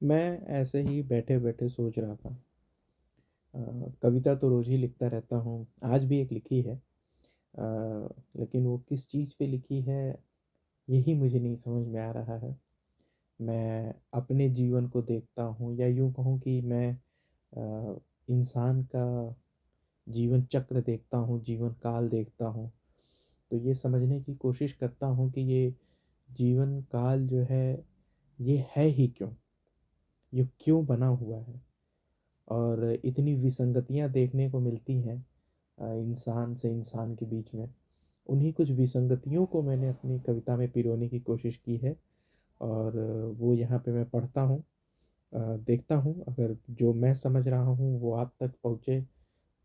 मैं ऐसे ही बैठे-बैठे सोच रहा था। कविता तो रोज़ ही लिखता रहता हूँ, आज भी एक लिखी है। लेकिन वो किस चीज़ पे लिखी है, यही मुझे नहीं समझ में आ रहा है। मैं अपने जीवन को देखता हूँ या यूँ कहूँ कि मैं इंसान का जीवन चक्र देखता हूँ, जीवन काल देखता हूँ, तो ये समझने की कोशिश करता हूँ कि ये जीवन काल जो ये है ही क्यों? ये क्यों बना हुआ है? और इतनी विसंगतियाँ देखने को मिलती हैं इंसान से इंसान के बीच में। उन्हीं कुछ विसंगतियों को मैंने अपनी कविता में पिरोने की कोशिश की है और वो यहाँ पे मैं पढ़ता हूँ। देखता हूँ अगर जो मैं समझ रहा हूँ वो आप तक पहुँचे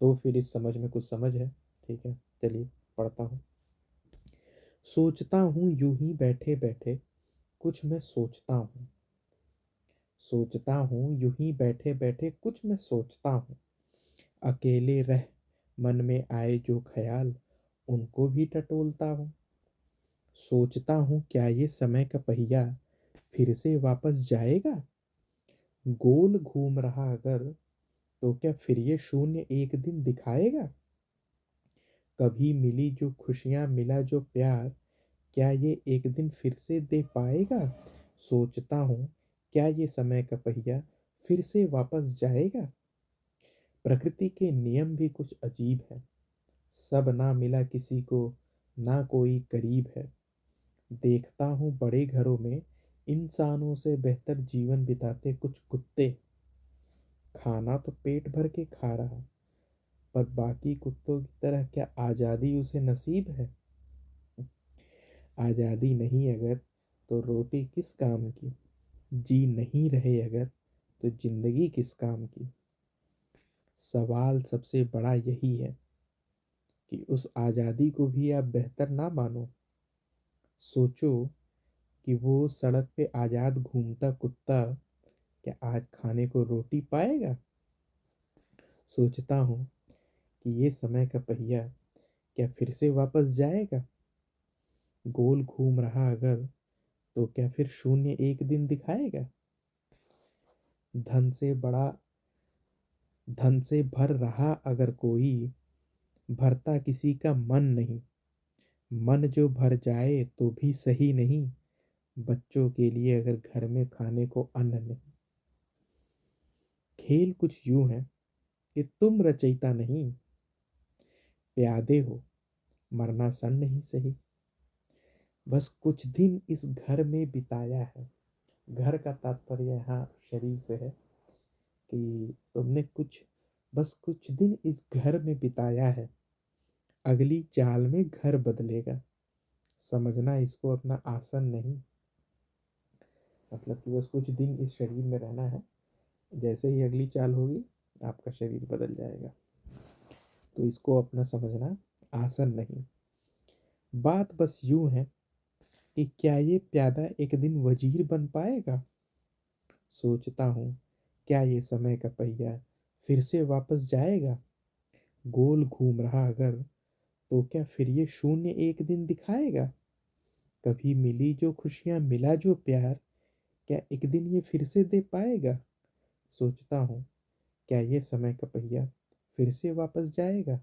तो फिर इस समझ में कुछ समझ है। ठीक है, चलिए पढ़ता हूँ। सोचता हूँ यूं ही बैठे बैठे, कुछ मैं सोचता हूँ। सोचता हूँ यूं ही बैठे बैठे, कुछ मैं सोचता हूँ। अकेले रह मन में आए जो ख्याल, उनको भी टटोलता हूँ। सोचता हूँ क्या ये समय का पहिया फिर से वापस जाएगा। गोल घूम रहा अगर, तो क्या फिर ये शून्य एक दिन दिखाएगा। कभी मिली जो खुशियाँ मिला जो प्यार, क्या ये एक दिन फिर से दे पाएगा। सोचता हूँ क्या ये समय का पहिया फिर से वापस जाएगा। प्रकृति के नियम भी कुछ अजीब है, सब ना मिला किसी को, ना कोई करीब है। देखता हूँ बड़े घरों में इंसानों से बेहतर जीवन बिताते कुछ कुत्ते। खाना तो पेट भर के खा रहा, पर बाकी कुत्तों की तरह क्या आज़ादी उसे नसीब है। आज़ादी नहीं अगर, तो रोटी किस काम की। जी नहीं रहे अगर, तो जिंदगी किस काम की। सवाल सबसे बड़ा यही है कि उस आज़ादी को भी आप बेहतर ना मानो। सोचो कि वो सड़क पे आज़ाद घूमता कुत्ता क्या आज खाने को रोटी पाएगा। सोचता हूँ कि ये समय का पहिया क्या फिर से वापस जाएगा। गोल घूम रहा अगर, तो क्या फिर शून्य एक दिन दिखाएगा। धन से बड़ा धन से भर रहा अगर कोई, भरता किसी का मन नहीं। मन जो भर जाए तो भी सही नहीं, बच्चों के लिए अगर घर में खाने को अन्न नहीं। खेल कुछ यूं है कि तुम रचयिता नहीं, प्यादे हो मरना सन नहीं सही। बस कुछ दिन इस घर में बिताया है। घर का तात्पर्य यहाँ शरीर से है कि तुमने बस कुछ दिन इस घर में बिताया है। अगली चाल में घर बदलेगा, समझना इसको अपना आसन नहीं। मतलब कि बस कुछ दिन इस शरीर में रहना है, जैसे ही अगली चाल होगी आपका शरीर बदल जाएगा। तो इसको अपना समझना आसन नहीं। बात बस यूं है कि क्या ये प्यादा एक दिन वजीर बन पाएगा। सोचता हूँ क्या ये समय का पहिया फिर से वापस जाएगा। गोल घूम रहा अगर, तो क्या फिर ये शून्य एक दिन दिखाएगा। कभी मिली जो खुशियाँ मिला जो प्यार, क्या एक दिन ये फिर से दे पाएगा। सोचता हूँ क्या ये समय का पहिया फिर से वापस जाएगा।